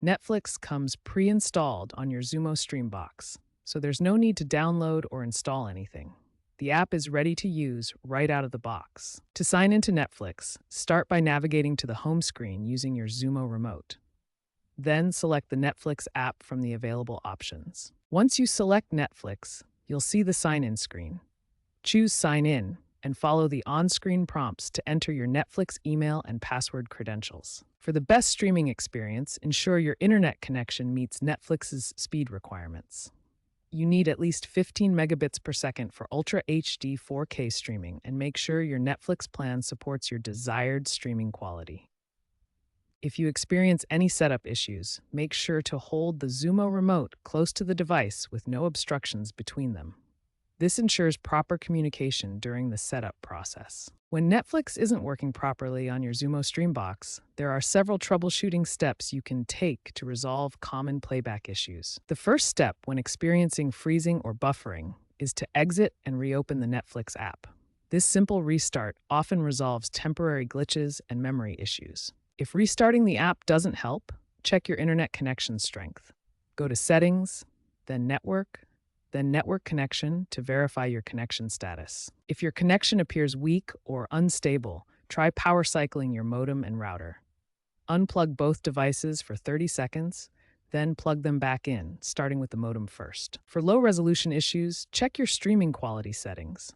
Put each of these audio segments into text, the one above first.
Netflix comes pre-installed on your Xumo Stream box, so there's no need to download or install anything. The app is ready to use right out of the box. To sign into Netflix, start by navigating to the home screen using your Xumo remote. Then select the Netflix app from the available options. Once you select Netflix, you'll see the sign-in screen. Choose Sign In and follow the on-screen prompts to enter your Netflix email and password credentials. For the best streaming experience, ensure your internet connection meets Netflix's speed requirements. You need at least 15 megabits per second for Ultra HD 4K streaming, and make sure your Netflix plan supports your desired streaming quality. If you experience any setup issues, make sure to hold the Xumo remote close to the device with no obstructions between them. This ensures proper communication during the setup process. When Netflix isn't working properly on your Xumo Streambox, there are several troubleshooting steps you can take to resolve common playback issues. The first step when experiencing freezing or buffering is to exit and reopen the Netflix app. This simple restart often resolves temporary glitches and memory issues. If restarting the app doesn't help, check your internet connection strength. Go to Settings, then Network Connection to verify your connection status. If your connection appears weak or unstable, try power cycling your modem and router. Unplug both devices for 30 seconds, then plug them back in, starting with the modem first. For low-resolution issues, check your streaming quality settings.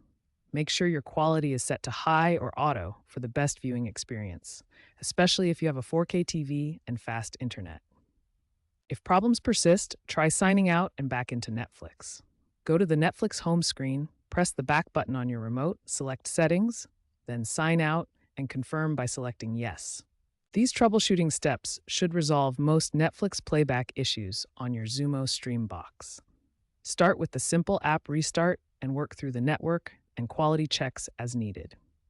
Make sure your quality is set to high or auto for the best viewing experience, especially if you have a 4K TV and fast internet. If problems persist, try signing out and back into Netflix. Go to the Netflix home screen, press the back button on your remote, select Settings, then Sign Out and confirm by selecting Yes. These troubleshooting steps should resolve most Netflix playback issues on your Xumo Stream box. Start with the simple app restart and work through the network and quality checks as needed.